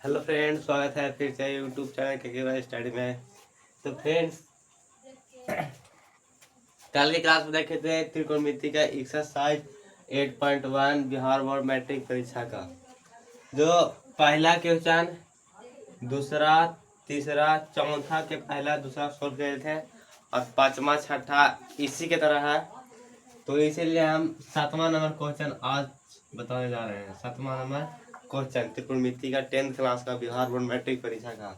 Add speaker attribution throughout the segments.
Speaker 1: Hello friends, स्वागत है फिर से यूट्यूब चैनल के स्टडी में। तो फ्रेंड्स, कल के क्लास में देखे थे त्रिकोणमिति का एक्सरसाइज 8.1 बिहार बोर्ड मैट्रिक परीक्षा का जो पहला क्वेश्चन, दूसरा, तीसरा, चौथा के पहला दूसरा सोल्व किए थे और पांचवा छठा इसी के तरह है। तो इसीलिए हम 7वां नंबर क्वेश्चन आज बताने जा रहे हैं। 7वां नंबर क्वेश्चन त्रिकोणमिति का 10th क्लास का बिहार बोर्ड मैट्रिक परीक्षा का।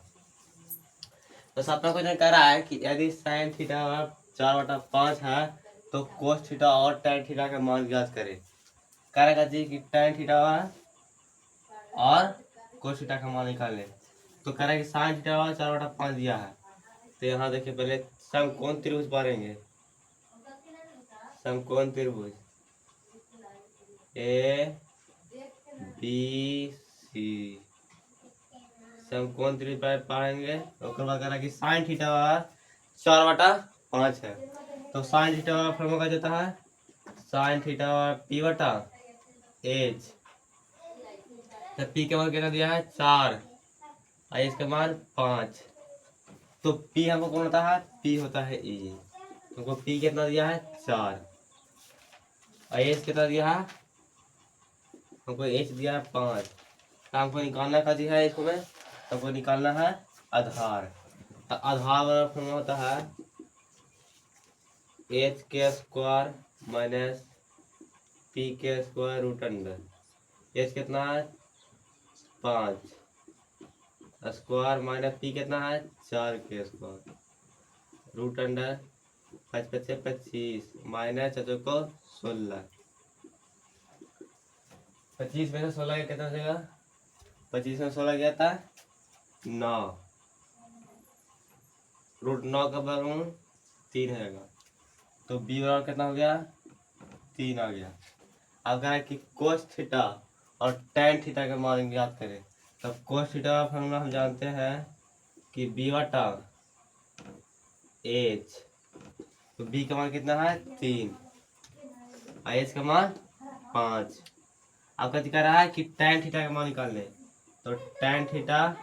Speaker 1: तो 7वां क्वेश्चन कह रहा है कि यदि साइन थीटा 4/5 है तो कोस थीटा और टैन थीटा का मान ज्ञात करें। कह रहा जी कि टैन थीटा और कोस थीटा का मान निकाल ले। तो कह रहा है कि साइन थीटा 4/5 दिया है। तो यहाँ देखिए, पहले समकोण त्रिभुज पढ़ेंगे। समकोण त्रिभुज ए बी सी, समकोण त्रिभुज पढ़ेंगे। उसके बाद कह रहा है कि साइन थीटा 4/5 है। तो साइन थीटा का फॉर्मूला क्या देता है? साइन थीटा पी बटा एच। तो पी के मान कितना दिया है? 4 और एच का मान 5। तो पी हमको कौन होता है? पी होता है ए। हमको पी कितना दिया है? 4 और एच कितना दिया है? हमको एच दिया है 5। तो हमको निकालना का दिया है इसको में, हमको निकालना है आधार। तो आधार वाला फॉर्मूला होता है एच के स्क्वायर माइनस पी के स्क्वायर रूट अंडर। एच कितना है? 5 स्क्वायर माइनस पी कितना है? 4 के स्क्वायर रूट अंडर 5 5 25 माइनस 4 को 16। 25 में से 16 कितना हो जाएगा? 25 में 16 गया था 9। रूट 9 का वर्गमूल 3 रहेगा। तो बी बराबर कितना हो गया? 3 आ गया। अब कह रहा है कि कोस थीटा और टैन थीटा का मान ज्ञात करें। तो कोस थीटा का फॉर्मूला हम जानते हैं कि बी बटा एच। तो बी का मान कितना है? 3 और एच का मान 5। अब कह रहा है कि टैन थीटा का मान निकाल ले। तो टैन थीटा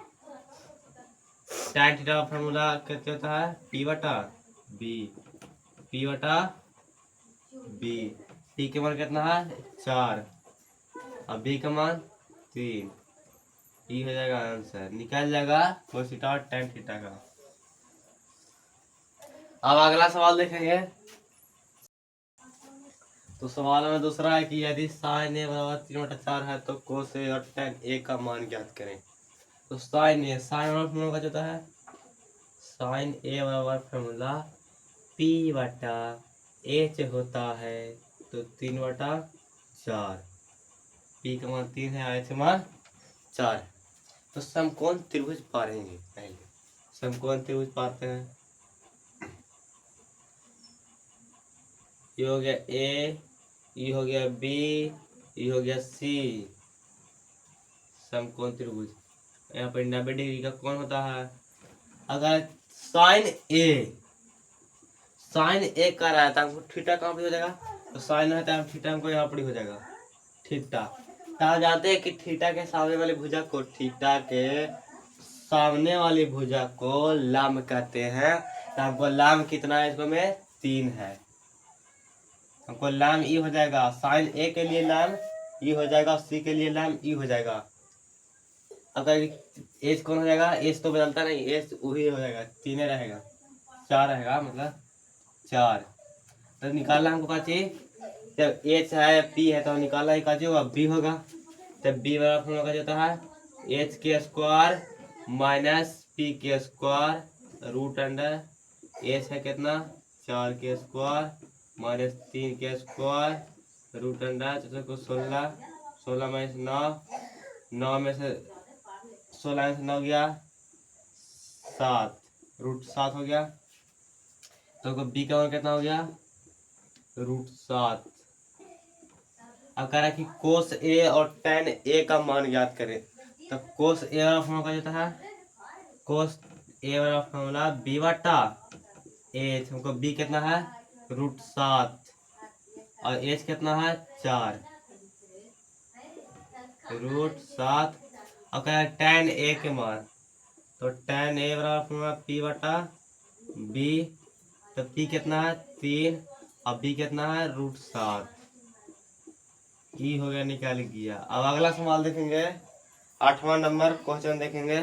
Speaker 1: का फॉर्मूला कैसे होता है? पी बटा बी। पी बटा बी। पी के मान कितना है? 4 और बी का मान 3। ये हो जाएगा आंसर, निकल जाएगा कोस थीटा और टैन थीटा का। अब अगला सवाल देखेंगे। तो सवाल में दूसरा है कि यदि साइन ए बराबर 3/4 है तो कोस ए और टैन ए का मान ज्ञात करें। तो साइन ए, साइन वाला फॉर्मूला क्या होता है? साइन ए बराबर फॉर्मूला पी बटा एच होता है। तो 3/4। पी का मान 3 है, एच का मान 4। तो समकोण त्रिभुज पढ़ेंगे। पहले समकोण त्रिभुज पाते हैं। ये हो गया ए, ये हो गया बी, ये हो गया सी। समकोण त्रिभुज यहाँ पर 90 डिग्री का कौन होता है? अगर साइन ए कर रहा है तो हमको थीटा कहाँ पर हो जाएगा? तो साइन है तो थीटा हमको यहाँ पर हो जाएगा थीटा। तो आप जानते हैं कि थीटा के सामने वाली भुजा को लंब कहते हैं। तो हमको लंब कितना है? इसको में 3 है। हमको लंब ई हो जाएगा, साइन ए के लिए लंब ई हो जाएगा, सी के लिए लंब ई हो जाएगा। अगर एच कौन हो जाएगा? एच तो बदलता नहीं, एच वही हो जाएगा, 3 रहेगा, 4 रहेगा, मतलब 4। तो निकालना हमको क्या चाहिए? जब एच है पी है तो निकालना ही क्या होगा? बी होगा। तब बी बराबर हम लोग का जाता है एच के स्क्वायर माइनस पी के स्क्वायर रूट अंडर एच है कितना? 4 के स्क्वायर माइनस 3 के स्क्वायर रूट अंडर 16। 16 में से 9, 9 में से 16 में से 9 गया 7, रूट 7 हो गया। तो बी का मान कितना हो गया? रूट 7। अब कह रहा है कि कोस ए और टेन ए का मान ज्ञात करें। तो कोस ए वाला फॉर्मूला क्या देता है? कोस ए वाला फॉर्मूला बी बटा एच। हमको बी कितना है? रूट 7 और एच कितना है? 4 रूट 7 और क्या है tan a के मान, तो tan a बराबर फॉर्मूला p बटा b, तो p कितना है 3 और b कितना है √7। ई हो गया, निकाल गया। अब अगला सवाल देखेंगे, 8वां नंबर क्वेश्चन देखेंगे।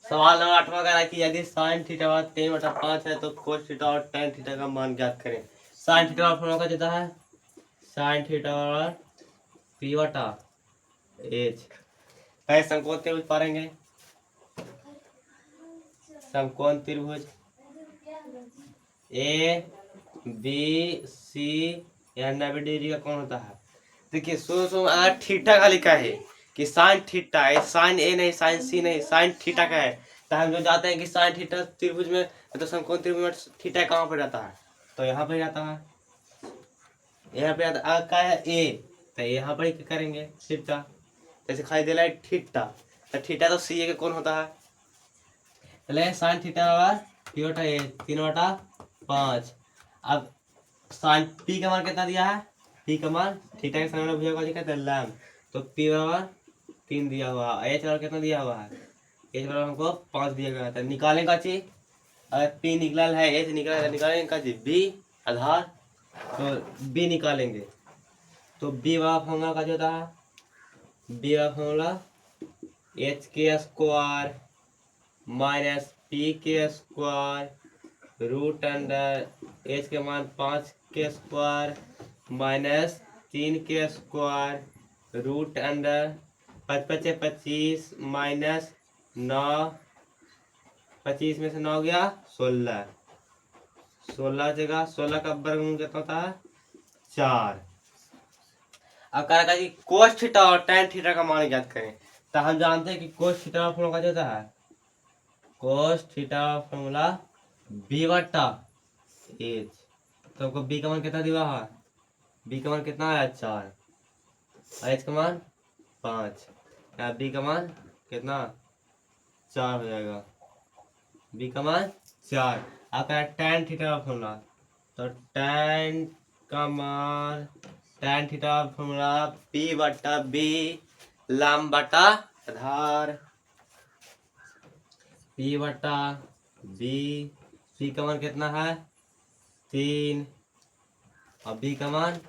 Speaker 1: सवाल नंबर 8वां कह रहा है कि यदि साइन थीटा बराबर 3/5 है तो कोस थीटा और tan थीटा का मान ज्ञात करें। साइन थीटा का फॉर्मूला क्या देता है, साइन थीटा बराबर p बटा h। कई समकोण त्रिभुज पारेंगे, समकोण त्रिभुज ए बी सी या 90 डिग्री का कौन होता है। देखिए सो अगर थीटा का लिखा है कि साइन थीटा है, साइन ए नहीं, साइन सी नहीं, साइन थीटा का है, तो हम जो जाते हैं कि साइन थीटा त्रिभुज में, तो समकोण त्रिभुज में थीटा कहाँ पर जाता है, तो यहाँ पर जाता है, यहाँ पे आता क्या है ए, तो यहाँ पर ही करेंगे थीटा। जैसे खाली दे रहा है थीटा, तो थीटा तो सी ए का कौन होता है, पहले साइन थीटा बराबर पी बटा ए 3/5। अब साइन पी का मान कितना दिया है, पी का मान थीटा के सामने भुजा का लिखा है लैम, तो पी बराबर 3 दिया हुआ है, एच बराबर कितना दिया हुआ है, एच बराबर हमको 5 दिया गया था। निकालें का चीज, अगर पी निकला है एच निकला है, निकालेंगे का चीज बी आधार, तो बी निकालेंगे, तो बी बराबर फॉर्मूला का जो होता है, बी बराबर फॉर्मूला एच के स्क्वायर माइनस पी के स्क्वायर रूट अंडर एच के मान 5 के स्क्वायर माइनस 3 के स्क्वायर रूट अंडर 5 × 25 माइनस 9, 25 में से 9 गया 16, 16 जगह 16 का वर्गमूल कितना होता है 4। अब कह रहा है कि कोस थीटा और tan थीटा का मान ज्ञात करें, तो हम जानते हैं कि कोस थीटा का फॉर्मूला क्या होता है, कोस थीटा फॉर्मूला बी बटा एच, तो हमको बी का मान कितना दिया है, बी का मान कितना है 4, एच का मान 5, या बी का मान कितना 4 हो जाएगा, बी का मान 4। अब क्या tan थीटा का फॉर्मूला, तो tan का मान tan थीटा का फॉर्मूला पी बटा बी लंब बटा आधार, पी बटा बी, पी का मान कितना है 3 और बी का मान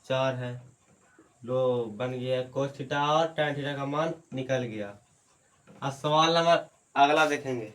Speaker 1: 4 है। लो बन गया कोस थीटा और tan थीटा का मान निकल गया। अब सवाल नंबर अगला देखेंगे।